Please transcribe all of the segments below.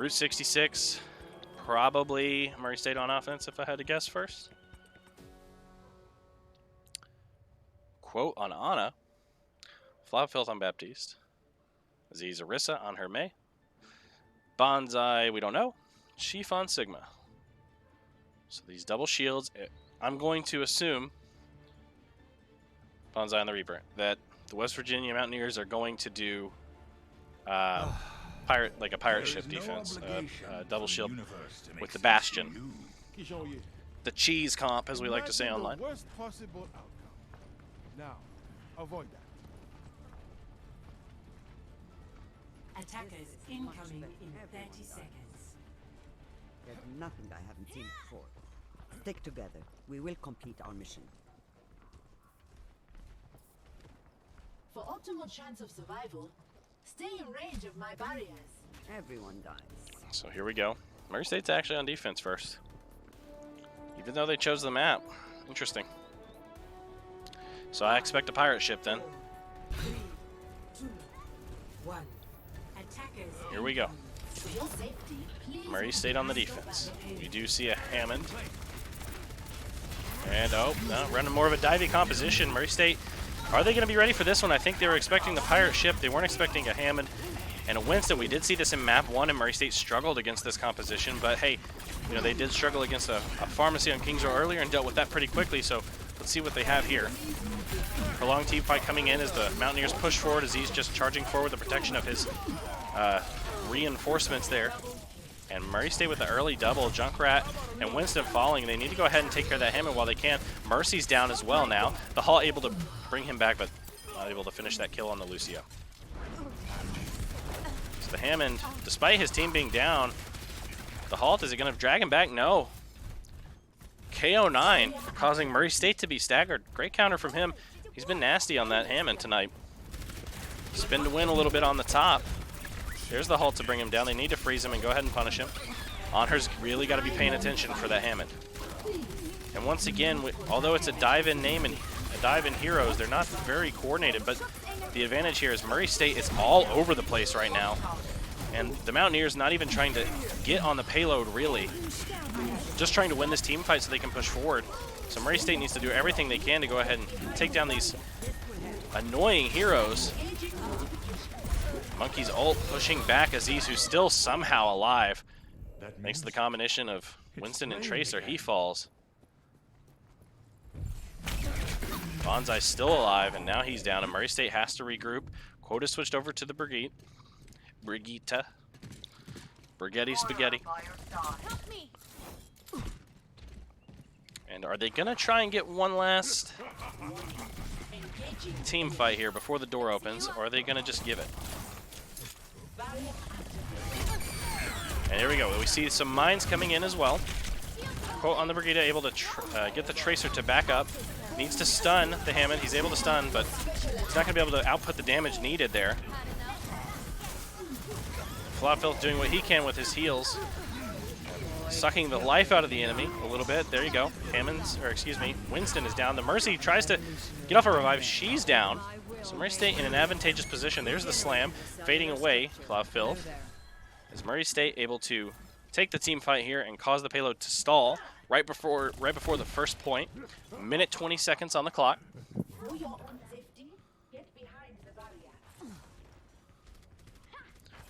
Route 66, probably Murray State on offense if I had to guess first. Quote on Ana. Flopfilth on Baptiste. Aziz Arissa on Hermé. Bonsai, we don't know. Chief on Sigma. So these double shields, I'm going to assume, Bonsai on the Reaper, that the West Virginia Mountaineers are going to do a pirate ship defense, double shield with the Bastion. The cheese comp, as we like to say online. Worst possible outcome. Now, avoid that. Attackers incoming in 30 seconds. There's nothing I haven't seen before. Stick together. We will complete our mission. For optimal chance of survival, stay in range of my barriers. Everyone dies. So here we go. Murray State's actually on defense first. Even though they chose the map. Interesting. So I expect a pirate ship then. 3, 2, 1. Attackers. Here we go. For your safety, please. Murray State on the defense. We do see a Hammond. And no, running more of a divey composition. Murray State, are they going to be ready for this one? I think they were expecting the pirate ship. They weren't expecting a Hammond and a Winston. We did see this in map 1, and Murray State struggled against this composition. But hey, you know, they did struggle against a pharmacy on Kings Row earlier and dealt with that pretty quickly. So let's see what they have here. Prolonged team fight coming in as the Mountaineers push forward, as he's just charging forward the protection of his reinforcements there. And Murray State with the early double, Junkrat and Winston falling. They need to go ahead and take care of that Hammond while they can. Mercy's down as well now. The Hall able to bring him back, but not able to finish that kill on the Lucio. So the Hammond, despite his team being down, the Halt, is it going to drag him back? No. KO9, causing Murray State to be staggered. Great counter from him. He's been nasty on that Hammond tonight. Spin to win a little bit on the top. There's the Halt to bring him down. They need to freeze him and go ahead and punish him. Onher's really got to be paying attention for that Hammond. And once again, although it's a dive-in name and a dive-in heroes, they're not very coordinated, but the advantage here is Murray State is all over the place right now. And the Mountaineers not even trying to get on the payload, really. Just trying to win this team fight so they can push forward. So Murray State needs to do everything they can to go ahead and take down these annoying heroes. Monkey's ult pushing back Aziz, who's still somehow alive. Thanks to the combination of Winston and Tracer, he falls. Bonsai still alive, and now he's down, and Murray State has to regroup. Quota switched over to the Brigitte. Brigitte. Brigetti Spaghetti. And are they going to try and get one last team fight here before the door opens, or are they going to just give it? And here we go. We see some mines coming in as well. Quote on the Brigida, able to get the Tracer to back up. Needs to stun the Hammond. He's able to stun, but he's not going to be able to output the damage needed there. Flopfilth doing what he can with his heals. Sucking the life out of the enemy a little bit. There you go. Winston is down. The Mercy tries to get off a revive. She's down. So Murray State in an advantageous position. There's the slam. Fading away, Flopfilth. Is Murray State able to take the team fight here and cause the payload to stall right before the first point. Minute 20 seconds on the clock.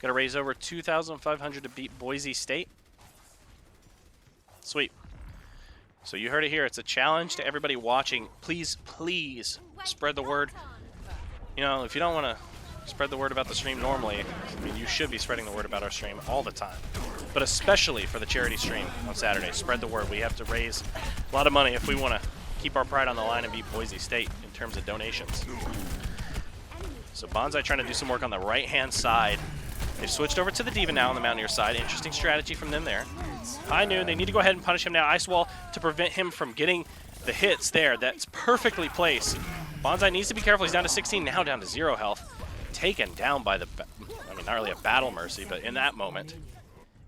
Got to raise over 2,500 to beat Boise State. Sweet. So you heard it here. It's a challenge to everybody watching. Please, please spread the word. You know, if you don't want to spread the word about the stream normally, I mean, you should be spreading the word about our stream all the time. But especially for the charity stream on Saturday, spread the word. We have to raise a lot of money if we want to keep our pride on the line and beat Boise State in terms of donations. So Bonsai trying to do some work on the right-hand side. They've switched over to the Diva now on the Mountaineer side. Interesting strategy from them there. High noon, they need to go ahead and punish him now. Ice Wall to prevent him from getting the hits there. That's perfectly placed. Bonsai needs to be careful. He's down to 16, now down to 0 health. Taken down by the, not really a battle mercy, but in that moment.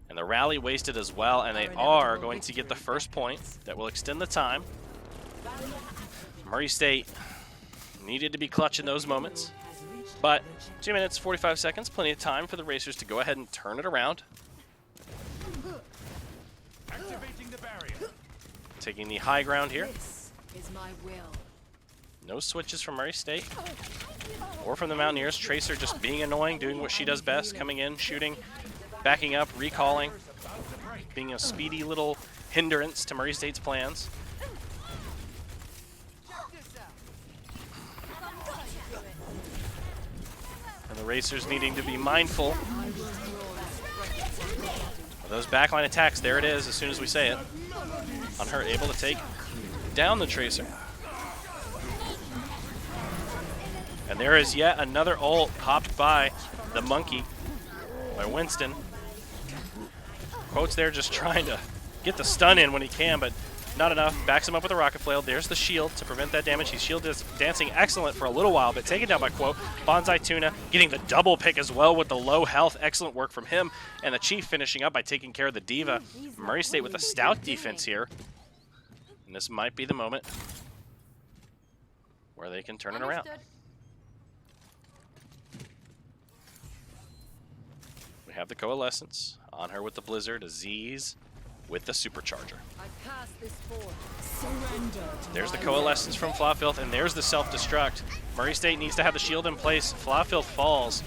And the rally wasted as well, and they are going to get the first point that will extend the time. Murray State needed to be clutch in those moments. But 2 minutes, 45 seconds, plenty of time for the Racers to go ahead and turn it around. Activating the barrier. Taking the high ground here. This is my will. No switches from Murray State or from the Mountaineers. Tracer just being annoying, doing what she does best, coming in, shooting, backing up, recalling, being a speedy little hindrance to Murray State's plans. And the Racers needing to be mindful of those backline attacks. There it is, as soon as we say it. On her, able to take down the Tracer. And there is yet another ult popped by the monkey, by Winston. Quote's there just trying to get the stun in when he can, but not enough. Backs him up with a rocket flail. There's the shield to prevent that damage. He's shield dancing excellent for a little while, but taken down by Quote. Bonsai Tuna getting the double pick as well with the low health. Excellent work from him. And the Chief finishing up by taking care of the Diva. Murray State with a stout defense here. And this might be the moment where they can turn it around. We have the Coalescence on her with the Blizzard, Aziz with the Supercharger. There's the Coalescence from Flawfilth, and there's the self-destruct. Murray State needs to have the shield in place. Flawfilth falls.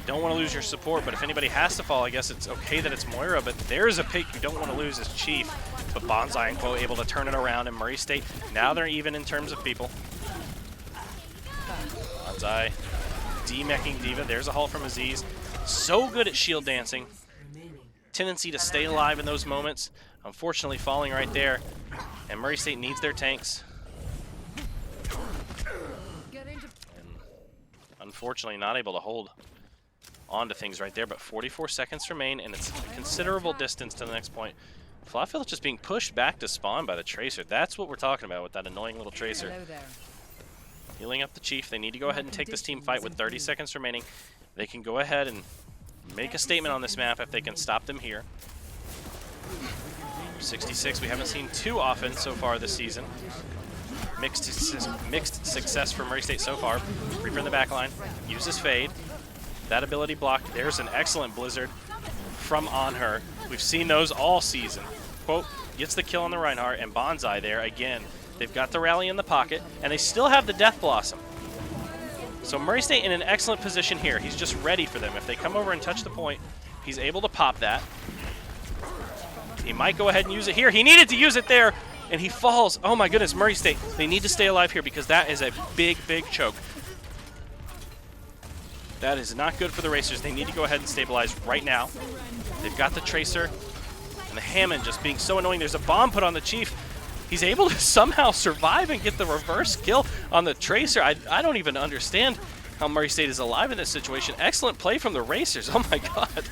Don't want to lose your support, but if anybody has to fall, I guess it's okay that it's Moira, but there's a pick you don't want to lose as Chief. But Bonsai and Quo able to turn it around, and Murray State, now they're even in terms of people. Bonsai demeching Diva. There's a haul from Aziz. So good at shield dancing. Tendency to stay alive in those moments. Unfortunately falling right there. And Murray State needs their tanks. And unfortunately not able to hold on to things right there. But 44 seconds remain, and it's a considerable distance to the next point. Flawfield just being pushed back to spawn by the Tracer. That's what we're talking about with that annoying little Tracer. Healing up the Chief. They need to go ahead and take this team fight with 30 seconds remaining. They can go ahead and make a statement on this map if they can stop them here. 66, we haven't seen too often so far this season. Mixed success from Murray State so far. Reaper in the back line, uses Fade. That ability blocked. There's an excellent Blizzard from On Her. We've seen those all season. Quote, gets the kill on the Reinhardt, and Bonsai there again. They've got the rally in the pocket, and they still have the Death Blossom. So Murray State in an excellent position here. He's just ready for them. If they come over and touch the point, he's able to pop that. He might go ahead and use it here. He needed to use it there, and he falls. Oh my goodness, Murray State. They need to stay alive here because that is a big, big choke. That is not good for the Racers. They need to go ahead and stabilize right now. They've got the Tracer, and the Hammond just being so annoying. There's a bomb put on the Chief. He's able to somehow survive and get the reverse kill on the Tracer. I don't even understand how Murray State is alive in this situation. Excellent play from the Racers. Oh my god.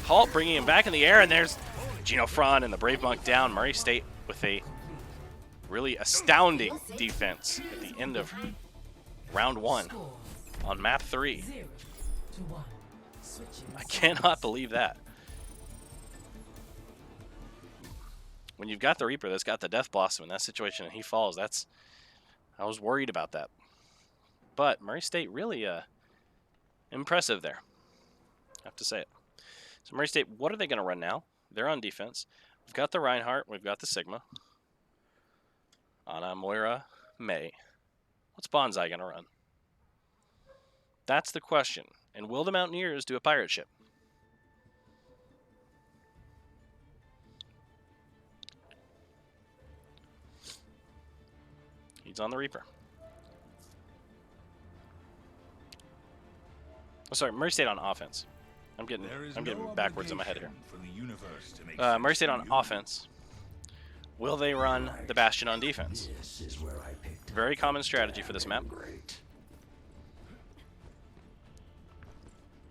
Halt bringing him back in the air, and there's Gino Fran and the Brave Monk down. Murray State with a really astounding defense at the end of round 1 on map 3. I cannot believe that. When you've got the Reaper that's got the Death Blossom in that situation and he falls, I was worried about that. But Murray State really impressive there. I have to say it. So Murray State, what are they going to run now? They're on defense. We've got the Reinhardt. We've got the Sigma. Ana, Moira, May. What's Bonsai going to run? That's the question. And will the Mountaineers do a pirate ship? He's on the Reaper. Oh, sorry, Murray State on offense. I'm getting backwards in my head here. Murray State on offense. Will they run the Bastion on defense? Very common strategy for this map.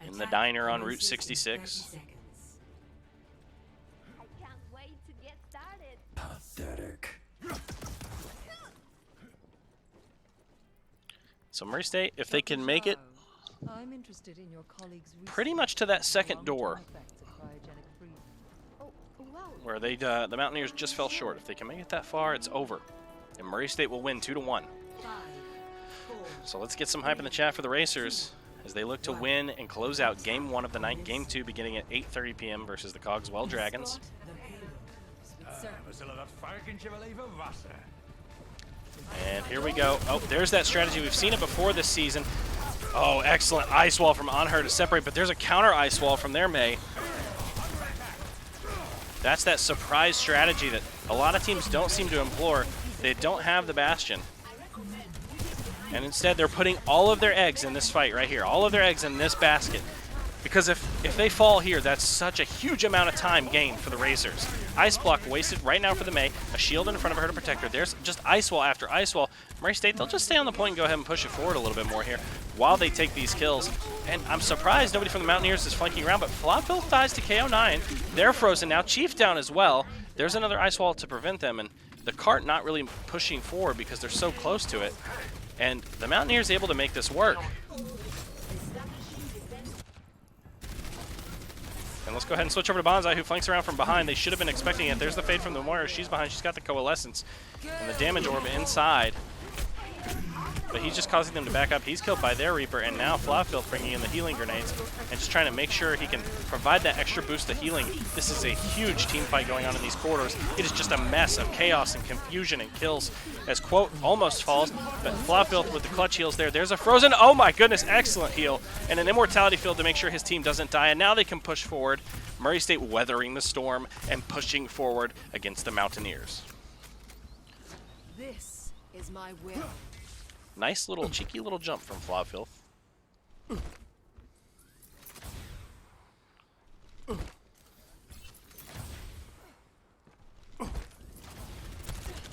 In the diner on Route 66. I can't wait to get started. Pathetic. So Murray State, if they can make it I'm interested in your colleagues' pretty much to that second door Oh, well, where the Mountaineers just fell short. If they can make it that far, it's over. And Murray State will win 2-1. So let's get some hype in the chat for the Racers as they look to win and close out Game 1 of the night. Game 2 beginning at 8:30 p.m. versus the Cogswell Dragons. And here we go. Oh, there's that strategy. We've seen it before this season. Oh, excellent ice wall from on her to separate, but there's a counter ice wall from their Mei. That's that surprise strategy that a lot of teams don't seem to employ. They don't have the Bastion. And instead, they're putting all of their eggs in this fight right here. All of their eggs in this basket. Because if they fall here, that's such a huge amount of time gained for the Racers. Ice block wasted right now for the Mei. A shield in front of her to protect her. There's just ice wall after ice wall. Murray State, they'll just stay on the point and go ahead and push it forward a little bit more here while they take these kills. And I'm surprised nobody from the Mountaineers is flanking around, but Flopville dies to KO9. They're frozen now. Chief down as well. There's another ice wall to prevent them, and the cart not really pushing forward because they're so close to it. And the Mountaineers able to make this work. And let's go ahead and switch over to Bonsai, who flanks around from behind. They should have been expecting it. There's the fade from the Warrior. She's behind. She's got the Coalescence and the damage orb inside. But he's just causing them to back up. He's killed by their Reaper, and now Flopville bringing in the healing grenades and just trying to make sure he can provide that extra boost to healing. This is a huge team fight going on in these corridors. It is just a mess of chaos and confusion and kills as Quote almost falls, but Flopville with the clutch heals there. There's a frozen, oh my goodness, excellent heal, and an immortality field to make sure his team doesn't die, and now they can push forward. Murray State weathering the storm and pushing forward against the Mountaineers. This is my will. Nice little cheeky little jump from Flopville.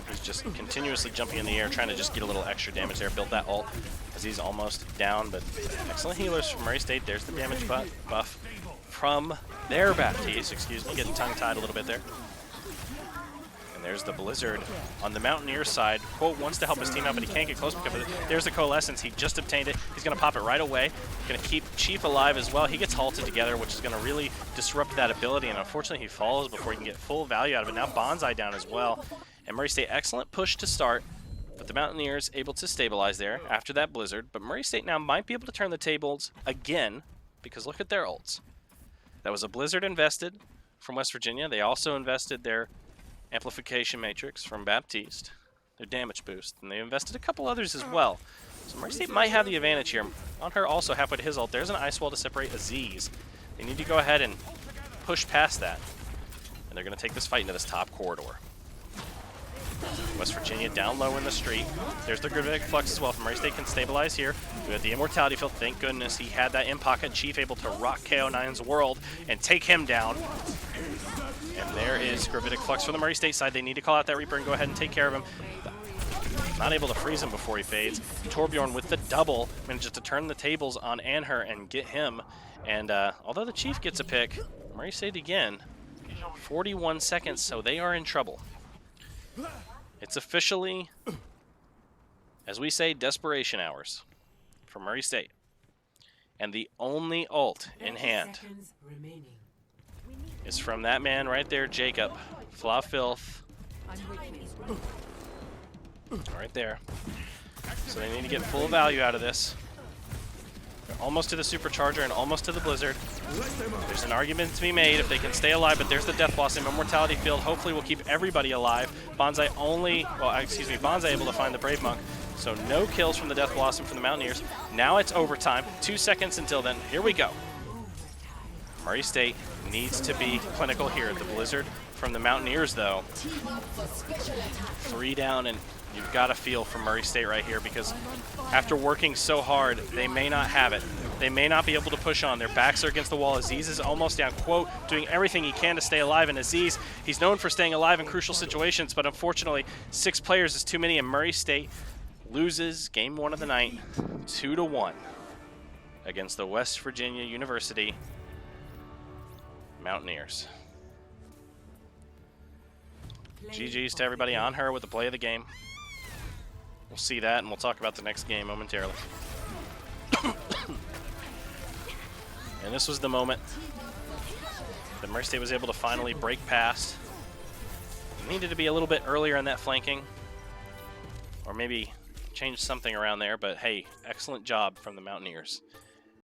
He's just continuously jumping in the air, trying to just get a little extra damage there. Built that ult as he's almost down, but excellent healers from Murray State. There's the damage buff from their Baptiste, excuse me, getting tongue-tied a little bit there. And there's the Blizzard on the Mountaineer side. Quote wants to help his team out, but he can't get close because of it. There's the Coalescence. He just obtained it. He's going to pop it right away. Going to keep Chief alive as well. He gets halted together, which is going to really disrupt that ability. And unfortunately, he falls before he can get full value out of it. Now Bonsai down as well. And Murray State, excellent push to start. But the Mountaineers able to stabilize there after that Blizzard. But Murray State now might be able to turn the tables again, because look at their ults. That was a Blizzard invested from West Virginia. They also invested their Amplification Matrix from Baptiste, their damage boost, and they invested a couple others as well. So Murray State might have the advantage here. On her also halfway to his ult, there's an ice wall to separate Aziz. They need to go ahead and push past that. And they're going to take this fight into this top corridor. West Virginia down low in the street. There's the Gravitic Flux as well. From Murray State can stabilize here. We have the Immortality Field. Thank goodness he had that in pocket. Chief able to rock KO9's world and take him down. And there is Gravitic Flux for the Murray State side. They need to call out that Reaper and go ahead and take care of him. Not able to freeze him before he fades. Torbjorn with the double manages to turn the tables on Anher and get him. And although the Chief gets a pick, Murray State again, 41 seconds, so they are in trouble. It's officially, as we say, desperation hours for Murray State. And the only ult in hand is from that man right there, Jacob. Flopfilth. Right there. So they need to get full value out of this. They're almost to the Supercharger and almost to the Blizzard. There's an argument to be made if they can stay alive, but there's the Death Blossom. Immortality Field hopefully will keep everybody alive. Bonsai Bonsai able to find the Brave Monk. So no kills from the Death Blossom from the Mountaineers. Now it's overtime. 2 seconds until then. Here we go. Murray State needs to be clinical here. The Blizzard from the Mountaineers, though. 3 down, and you've got to feel for Murray State right here, because after working so hard, they may not have it. They may not be able to push on. Their backs are against the wall. Aziz is almost down. Quote, doing everything he can to stay alive. And Aziz, he's known for staying alive in crucial situations, but unfortunately, 6 players is too many, and Murray State loses game 1 of the night, 2-1 against the West Virginia University Mountaineers. GG's to everybody on her with the play of the game. We'll see that, and we'll talk about the next game momentarily. And this was the moment that Murray State was able to finally break past. It needed to be a little bit earlier in that flanking, or maybe change something around there, but hey, excellent job from the Mountaineers.